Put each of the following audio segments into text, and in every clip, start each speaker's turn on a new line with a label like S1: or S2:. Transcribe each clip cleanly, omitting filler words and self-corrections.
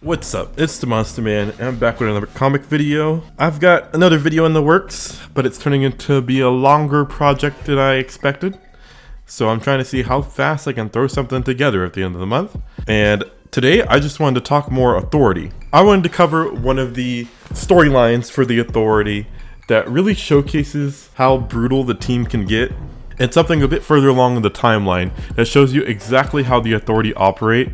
S1: What's up? It's the Monster Man, and I'm back with another comic video. I've got another video in the works, but it's turning into be a longer project than I expected. So I'm trying to see how fast I can throw something together at the end of the month. And today, I just wanted to talk more Authority. I wanted to cover one of the storylines for the Authority that really showcases how brutal the team can get. And something a bit further along in the timeline that shows you exactly how the Authority operate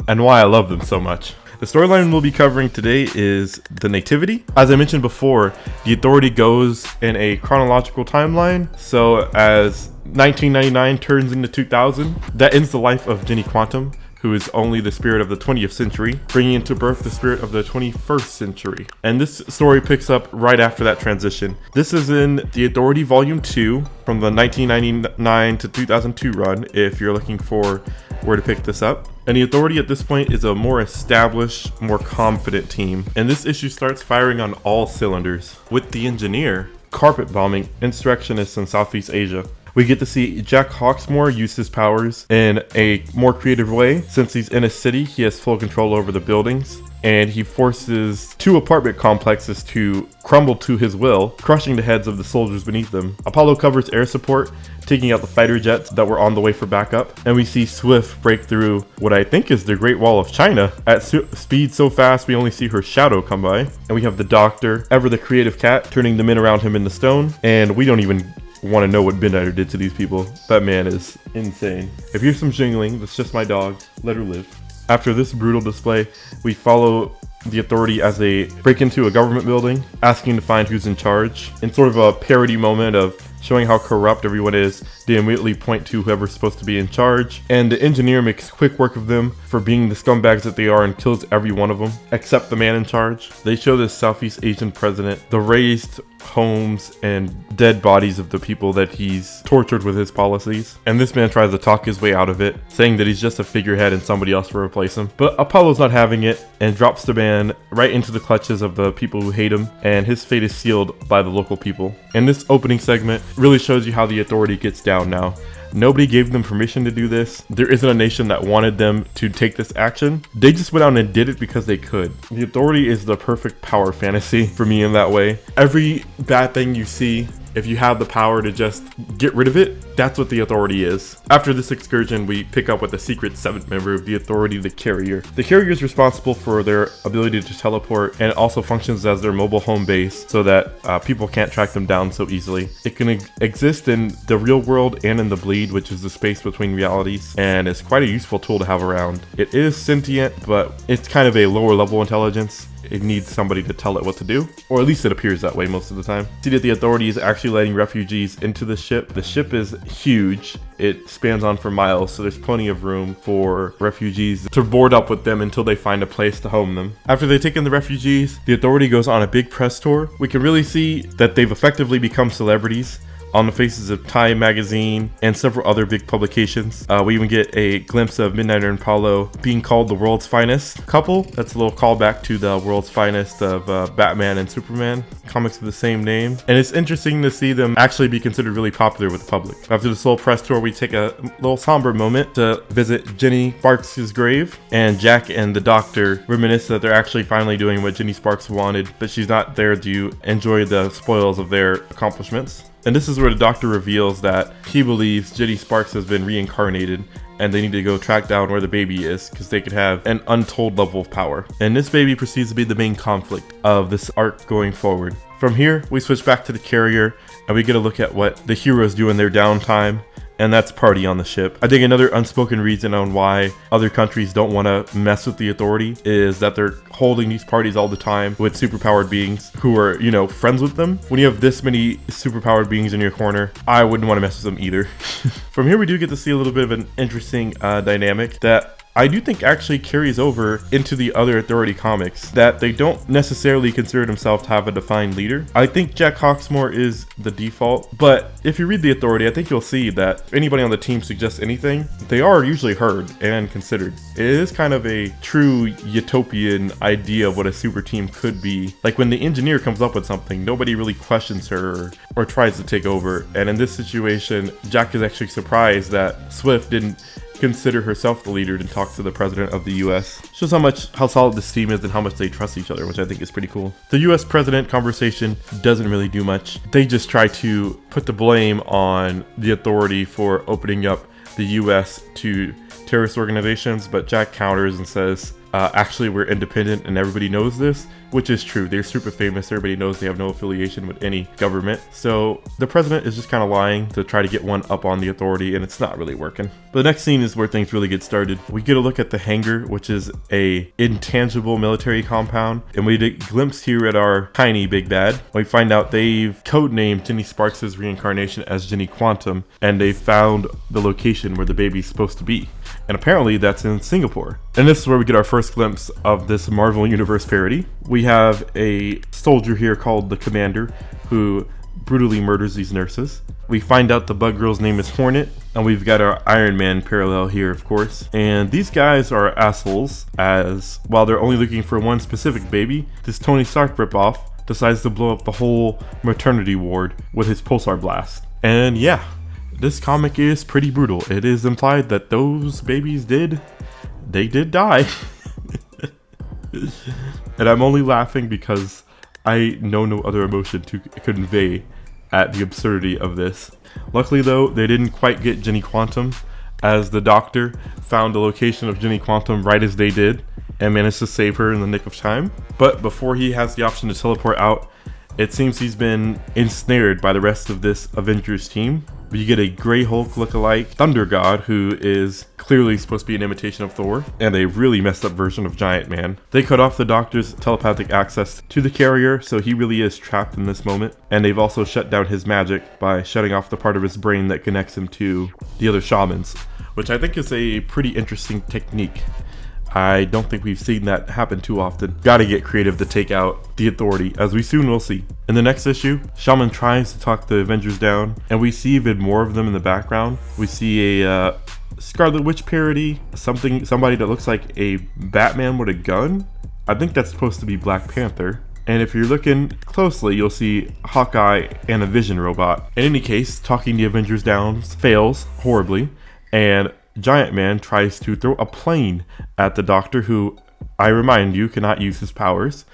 S1: and why I love them so much. The storyline we'll be covering today is the Nativity. As I mentioned before, the Authority goes in a chronological timeline. So as 1999 turns into 2000, that ends the life of Jenny Quantum, who is only the spirit of the 20th century, bringing into birth the spirit of the 21st century. And this story picks up right after that transition. This is in the Authority Volume 2 from the 1999 to 2002 run, if you're looking for where to pick this up. And the Authority at this point is a more established, more confident team. And this issue starts firing on all cylinders, with the Engineer carpet bombing insurrectionists in Southeast Asia. We get to see Jack Hawksmoor use his powers in a more creative way. Since he's in a city, he has full control over the buildings, and he forces two apartment complexes to crumble to his will, crushing the heads of the soldiers beneath them. Apollo covers air support, taking out the fighter jets that were on the way for backup, and we see Swift break through what I think is the Great Wall of China at speed so fast we only see her shadow come by. And we have the Doctor, ever the creative cat, turning the men around him into stone, and we don't even want to know what Midnighter did to these people. That man is insane. If you're some jingling, that's just my dog. Let her live. After this brutal display, we follow the Authority as they break into a government building, asking to find who's in charge. In sort of a parody moment of showing how corrupt everyone is, they immediately point to whoever's supposed to be in charge. And the Engineer makes quick work of them for being the scumbags that they are and kills every one of them, except the man in charge. They show this Southeast Asian president the raised homes and dead bodies of the people that he's tortured with his policies. And this man tries to talk his way out of it, saying that he's just a figurehead and somebody else will replace him. But Apollo's not having it and drops the man right into the clutches of the people who hate him, and his fate is sealed by the local people. And this opening segment really shows you how the Authority gets down now. Nobody gave them permission to do this. There isn't a nation that wanted them to take this action. They just went out and did it because they could. The Authority is the perfect power fantasy for me in that way. Every bad thing you see, if you have the power to just get rid of it, that's what the Authority is. After this excursion, we pick up with the secret 7th member of the Authority, the Carrier. The Carrier is responsible for their ability to teleport, and it also functions as their mobile home base so that people can't track them down so easily. It can exist in the real world and in the Bleed, which is the space between realities, and it's quite a useful tool to have around. It is sentient, but it's kind of a lower level intelligence. It needs somebody to tell it what to do, or at least it appears that way most of the time. See that the Authority is actually letting refugees into the ship. The ship is huge. It spans on for miles, so there's plenty of room for refugees to board up with them until they find a place to home them. After they've taken the refugees, the Authority goes on a big press tour. We can really see that they've effectively become celebrities on the faces of Time magazine and several other big publications. We even get a glimpse of Midnighter and Apollo being called the world's finest couple. That's a little callback to the world's finest of Batman and Superman, comics of the same name. And it's interesting to see them actually be considered really popular with the public. After this little press tour, we take a little somber moment to visit Jenny Sparks' grave, and Jack and the Doctor reminisce that they're actually finally doing what Jenny Sparks wanted, but she's not there to enjoy the spoils of their accomplishments. And this is where the Doctor reveals that he believes Jenny Sparks has been reincarnated, and they need to go track down where the baby is because they could have an untold level of power. And this baby proceeds to be the main conflict of this arc going forward. From here, we switch back to the Carrier, and we get a look at what the heroes do in their downtime, and that's party on the ship. I think another unspoken reason on why other countries don't want to mess with the Authority is that they're holding these parties all the time with superpowered beings who are, friends with them. When you have this many superpowered beings in your corner, I wouldn't want to mess with them either. From here, we do get to see a little bit of an interesting dynamic that I do think actually carries over into the other Authority comics, that they don't necessarily consider themselves to have a defined leader. I think Jack Hawksmoor is the default, but if you read the Authority, I think you'll see that if anybody on the team suggests anything, they are usually heard and considered. It is kind of a true utopian idea of what a super team could be. Like when the Engineer comes up with something, nobody really questions her or tries to take over. And in this situation, Jack is actually surprised that Swift didn't consider herself the leader and talk to the president of the US. Shows how solid this team is and how much they trust each other, which I think is pretty cool. The US president conversation doesn't really do much. They just try to put the blame on the authority for opening up the US to terrorist organizations, but Jack counters and says, actually we're independent and everybody knows this, which is true. They're super famous. Everybody knows they have no affiliation with any government. So the president is just kind of lying to try to get one up on the authority, and it's not really working. But the next scene is where things really get started. We get a look at the hangar, which is a intangible military compound, and we get a glimpse here at our tiny big bad. We find out they've codenamed Jenny Sparks' reincarnation as Jenny Quantum, and they found the location where the baby's supposed to be. And apparently that's in Singapore. And this is where we get our first glimpse of this Marvel Universe parody. We have a soldier here called the Commander who brutally murders these nurses. We find out the bug girl's name is Hornet, and we've got our Iron Man parallel here, of course. And these guys are assholes, as while they're only looking for one specific baby, this Tony Stark ripoff decides to blow up the whole maternity ward with his pulsar blast. And yeah, this comic is pretty brutal. It is implied that those babies did die. And I'm only laughing because I know no other emotion to convey at the absurdity of this. Luckily though, they didn't quite get Jenny Quantum, as the doctor found the location of Jenny Quantum right as they did and managed to save her in the nick of time. But before he has the option to teleport out, it seems he's been ensnared by the rest of this Avengers team. You get a Grey Hulk lookalike Thunder God, who is clearly supposed to be an imitation of Thor, and a really messed up version of Giant Man. They cut off the Doctor's telepathic access to the carrier, so he really is trapped in this moment. And they've also shut down his magic by shutting off the part of his brain that connects him to the other shamans, which I think is a pretty interesting technique. I don't think we've seen that happen too often. Gotta get creative to take out the authority, as we soon will see. In the next issue, Shaman tries to talk the Avengers down, and we see even more of them in the background. We see a Scarlet Witch parody, somebody that looks like a Batman with a gun. I think that's supposed to be Black Panther. And if you're looking closely, you'll see Hawkeye and a Vision robot. In any case, talking the Avengers down fails horribly, and Giant Man tries to throw a plane at the Doctor, who, I remind you, cannot use his powers.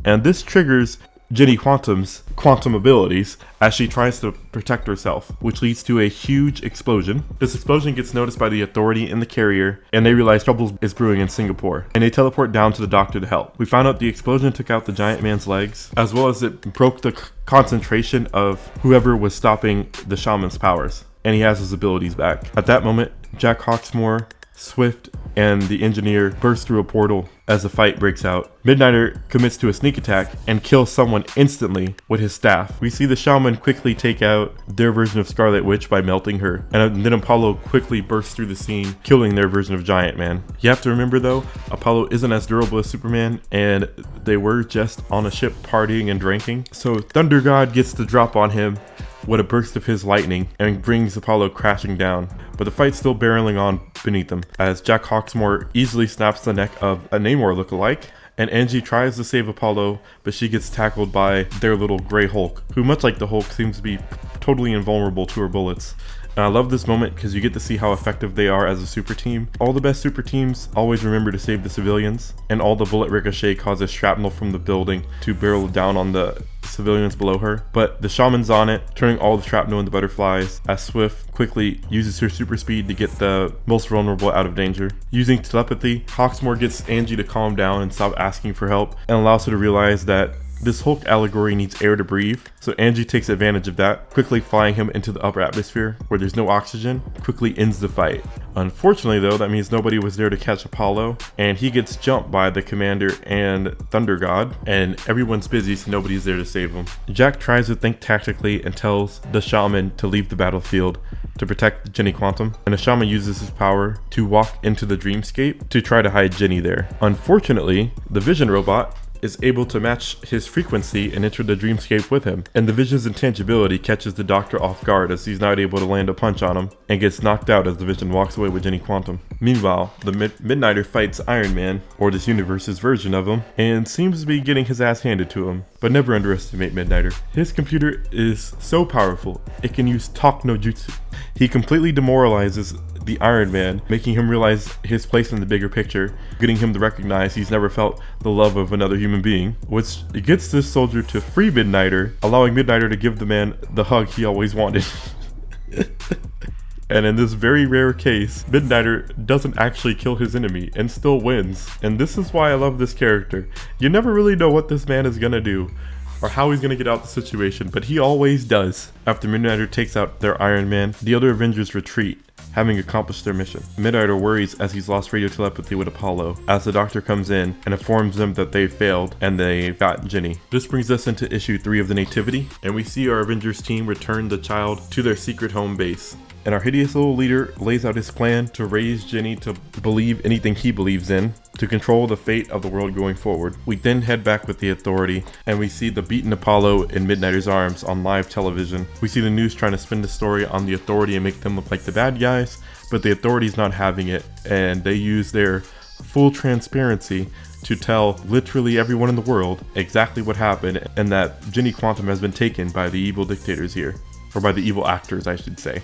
S1: And this triggers Jenny Quantum's quantum abilities as she tries to protect herself, which leads to a huge explosion. This explosion gets noticed by the authority in the carrier, and they realize trouble is brewing in Singapore, and they teleport down to the Doctor to help. We found out the explosion took out the Giant Man's legs, as well as it broke the concentration of whoever was stopping the shaman's powers, and he has his abilities back. At that moment, Jack Hawksmoor, Swift, and the engineer burst through a portal as the fight breaks out. Midnighter commits to a sneak attack and kills someone instantly with his staff. We see the shaman quickly take out their version of Scarlet Witch by melting her, and then Apollo quickly bursts through the scene, killing their version of Giant Man. You have to remember though, Apollo isn't as durable as Superman, and they were just on a ship partying and drinking. So Thunder God gets the drop on him with a burst of his lightning and brings Apollo crashing down. But the fight's still barreling on beneath them, as Jack Hawksmoor easily snaps the neck of a Namor lookalike, and Angie tries to save Apollo, but she gets tackled by their little Grey Hulk, who, much like the Hulk, seems to be totally invulnerable to her bullets. And I love this moment because you get to see how effective they are as a super team. All the best super teams always remember to save the civilians, and all the bullet ricochet causes shrapnel from the building to barrel down on the civilians below her. But the shaman's on it, turning all the shrapnel into butterflies, as Swift quickly uses her super speed to get the most vulnerable out of danger. Using telepathy, Hawksmoor gets Angie to calm down and stop asking for help, and allows her to realize that this Hulk allegory needs air to breathe, so Angie takes advantage of that, quickly flying him into the upper atmosphere where there's no oxygen, quickly ends the fight. Unfortunately though, that means nobody was there to catch Apollo, and he gets jumped by the Commander and Thunder God, and everyone's busy so nobody's there to save him. Jack tries to think tactically and tells the shaman to leave the battlefield to protect Jenny Quantum, and the shaman uses his power to walk into the dreamscape to try to hide Jenny there. Unfortunately, the Vision robot is able to match his frequency and enter the dreamscape with him, and the Vision's intangibility catches the Doctor off guard as he's not able to land a punch on him, and gets knocked out as the Vision walks away with Jenny Quantum. Meanwhile, the Midnighter fights Iron Man, or this universe's version of him, and seems to be getting his ass handed to him. But never underestimate Midnighter. His computer is so powerful, it can use talk no jutsu. He completely demoralizes the Iron Man, making him realize his place in the bigger picture, getting him to recognize he's never felt the love of another human being, which gets this soldier to free Midnighter, allowing Midnighter to give the man the hug he always wanted. And in this very rare case, Midnighter doesn't actually kill his enemy and still wins. And this is why I love this character. You never really know what this man is gonna do or how he's gonna get out the situation, but he always does. After Midnighter takes out their Iron Man, the other Avengers retreat, having accomplished their mission. Midnighter worries as he's lost radio telepathy with Apollo, as the doctor comes in and informs them that they failed and they've got Ginny. This brings us into issue 3 of the Nativity, and we see our Avengers team return the child to their secret home base. And our hideous little leader lays out his plan to raise Ginny to believe anything he believes in, to control the fate of the world going forward. We then head back with the Authority, and we see the beaten Apollo in Midnighter's arms on live television. We see the news trying to spin the story on the Authority and make them look like the bad guys, but the Authority's not having it, and they use their full transparency to tell literally everyone in the world exactly what happened, and that Ginny Quantum has been taken by the evil dictators here, or by the evil actors, I should say.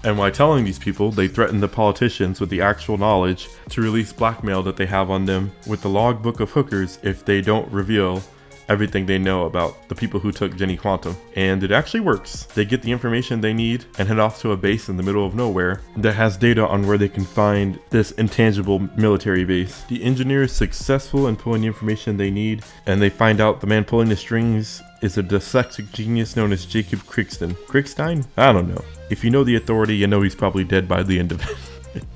S1: And while telling these people, they threaten the politicians with the actual knowledge to release blackmail that they have on them with the logbook of hookers if they don't reveal everything they know about the people who took Ginny Quantum. And it actually works. They get the information they need and head off to a base in the middle of nowhere that has data on where they can find this intangible military base. The engineer is successful in pulling the information they need, and they find out the man pulling the strings is a dyslexic genius known as Jacob Kriegstein. Kriegstein? I don't know. If you know the Authority, you know he's probably dead by the end of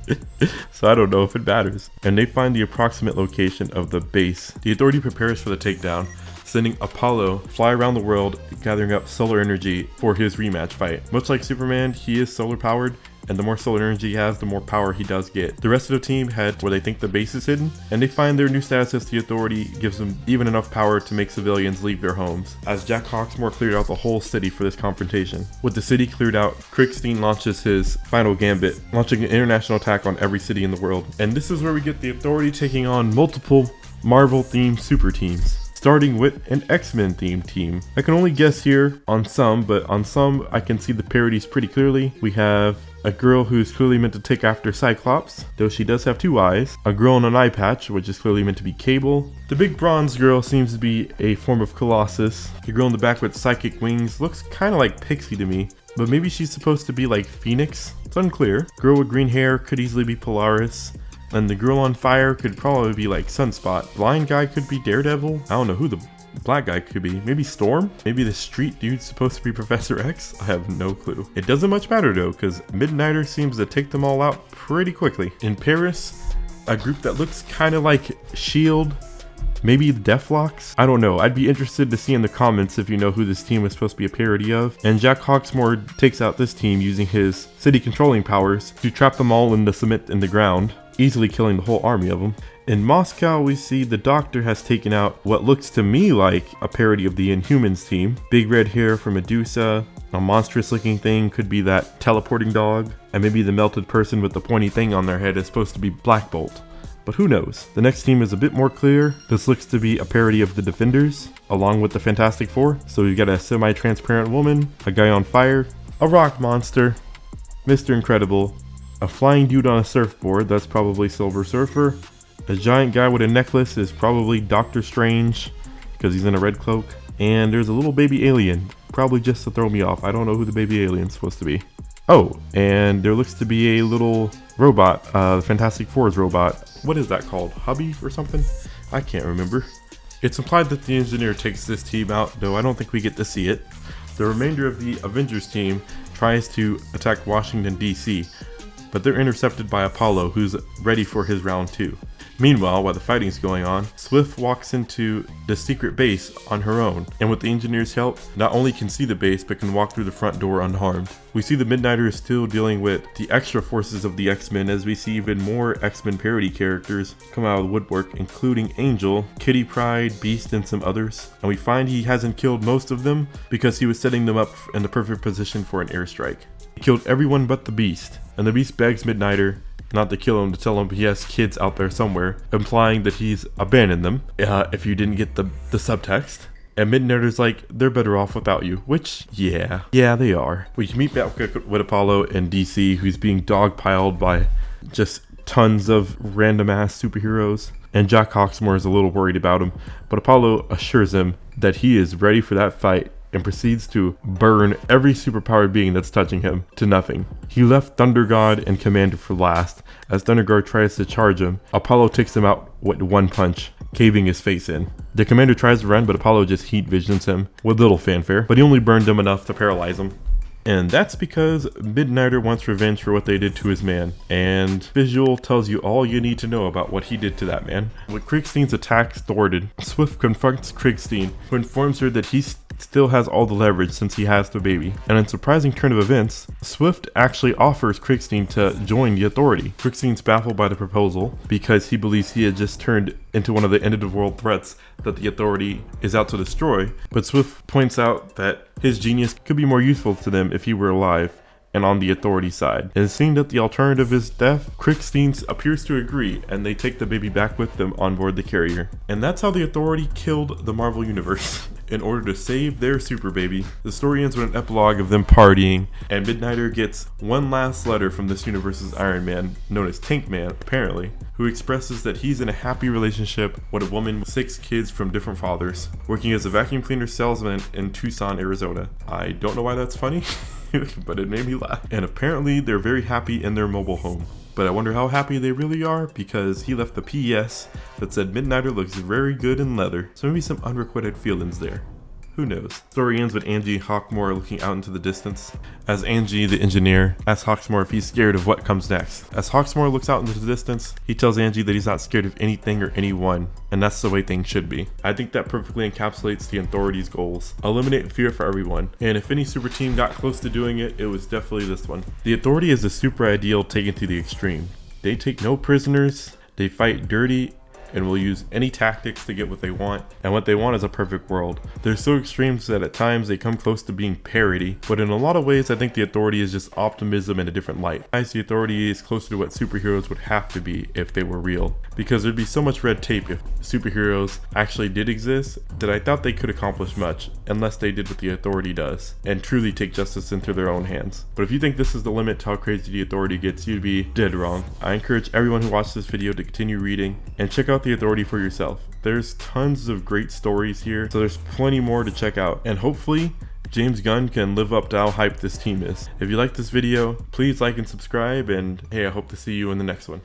S1: it. So I don't know if it matters. And they find the approximate location of the base. The Authority prepares for the takedown, sending Apollo fly around the world, gathering up solar energy for his rematch fight. Much like Superman, he is solar powered, and the more solar energy he has, the more power he does get. The rest of the team head where they think the base is hidden, and they find their new status as the Authority gives them even enough power to make civilians leave their homes, as Jack Hawksmoor cleared out the whole city for this confrontation. With the city cleared out, Kriegstein launches his final gambit, launching an international attack on every city in the world. And this is where we get the Authority taking on multiple Marvel-themed super teams, starting with an X-Men themed team. I can only guess here on some, but on some I can see the parodies pretty clearly. We have a girl who's clearly meant to take after Cyclops, though she does have 2 eyes. A girl in an eye patch, which is clearly meant to be Cable. The big bronze girl seems to be a form of Colossus. The girl in the back with psychic wings looks kind of like Pixie to me, but maybe she's supposed to be like Phoenix? It's unclear. Girl with green hair could easily be Polaris. And the girl on fire could probably be like Sunspot. Blind guy could be Daredevil. I don't know who the black guy could be. Maybe Storm? Maybe the street dude's supposed to be Professor X? I have no clue. It doesn't much matter though, because Midnighter seems to take them all out pretty quickly. In Paris, a group that looks kind of like S.H.I.E.L.D., maybe the Deathlocks? I don't know. I'd be interested to see in the comments if you know who this team is supposed to be a parody of. And Jack Hawksmoor takes out this team using his city controlling powers to trap them all in the cement in the ground, easily killing the whole army of them. In Moscow, we see the Doctor has taken out what looks to me like a parody of the Inhumans team. Big red hair for Medusa, a monstrous looking thing could be that teleporting dog, and maybe the melted person with the pointy thing on their head is supposed to be Black Bolt. But who knows? The next team is a bit more clear. This looks to be a parody of the Defenders, along with the Fantastic Four. So we've got a semi-transparent woman, a guy on fire, a rock monster, Mr. Incredible, a flying dude on a surfboard, that's probably Silver Surfer. A giant guy with a necklace is probably Doctor Strange, because he's in a red cloak. And there's a little baby alien, probably just to throw me off. I don't know who the baby alien's supposed to be. Oh, and there looks to be a little robot, the Fantastic Four's robot. What is that called? Hubby or something? I can't remember. It's implied that the engineer takes this team out, though I don't think we get to see it. The remainder of the Avengers team tries to attack Washington, D.C., but they're intercepted by Apollo, who's ready for his round 2. Meanwhile, while the fighting's going on, Swift walks into the secret base on her own, and with the engineer's help, not only can see the base, but can walk through the front door unharmed. We see the Midnighter is still dealing with the extra forces of the X-Men, as we see even more X-Men parody characters come out of the woodwork, including Angel, Kitty Pryde, Beast, and some others. And we find he hasn't killed most of them because he was setting them up in the perfect position for an airstrike. He killed everyone but the Beast, and the Beast begs Midnighter not to kill him, to tell him he has kids out there somewhere, implying that he's abandoned them, if you didn't get the subtext. And Midnighter's like, they're better off without you. Which, yeah, they are. We meet back with Apollo and DC, who's being dogpiled by just tons of random ass superheroes. And Jack Hawksmoor is a little worried about him, but Apollo assures him that he is ready for that fight and proceeds to burn every superpowered being that's touching him to nothing. He left Thunder God and Commander for last. As Thunder God tries to charge him, Apollo takes him out with one punch, caving his face in. The Commander tries to run, but Apollo just heat visions him with little fanfare, but he only burned him enough to paralyze him. And that's because Midnighter wants revenge for what they did to his man, and Visual tells you all you need to know about what he did to that man. With Krigstein's attack thwarted, Swift confronts Krigstein, who informs her that he still has all the leverage since he has the baby. And in a surprising turn of events, Swift actually offers Krigstein to join the Authority. Krigstein's baffled by the proposal because he believes he had just turned into one of the end-of-the-world threats that the Authority is out to destroy, but Swift points out that his genius could be more useful to them if he were alive and on the Authority side. And seeing that the alternative is death, Krigstein appears to agree, and they take the baby back with them on board the carrier. And that's how the Authority killed the Marvel Universe. In order to save their super baby. The story ends with an epilogue of them partying, and Midnighter gets one last letter from this universe's Iron Man, known as Tank Man, apparently, who expresses that he's in a happy relationship with a woman with 6 kids from different fathers, working as a vacuum cleaner salesman in Tucson, Arizona. I don't know why that's funny, but it made me laugh. And apparently they're very happy in their mobile home. But I wonder how happy they really are, because he left the PS that said Midnighter looks very good in leather. So maybe some unrequited feelings there. Who knows? Story ends with Angie and Hawksmoor looking out into the distance, as Angie, the engineer, asks Hawksmoor if he's scared of what comes next. As Hawksmoor looks out into the distance, he tells Angie that he's not scared of anything or anyone, and that's the way things should be. I think that perfectly encapsulates the Authority's goals. Eliminate fear for everyone, and if any super team got close to doing it, it was definitely this one. The Authority is the super ideal taken to the extreme. They take no prisoners, they fight dirty, and will use any tactics to get what they want, and what they want is a perfect world. They're so extreme that at times they come close to being parody, but in a lot of ways I think the Authority is just optimism in a different light. The Authority is closer to what superheroes would have to be if they were real, because there'd be so much red tape if superheroes actually did exist that I thought they could accomplish much, unless they did what the Authority does, and truly take justice into their own hands. But if you think this is the limit to how crazy the Authority gets, you'd be dead wrong. I encourage everyone who watched this video to continue reading, and check out the Authority for yourself. There's tons of great stories here, so there's plenty more to check out, and hopefully James Gunn can live up to how hyped this team is. If you like this video, please like and subscribe, and hey, I hope to see you in the next one.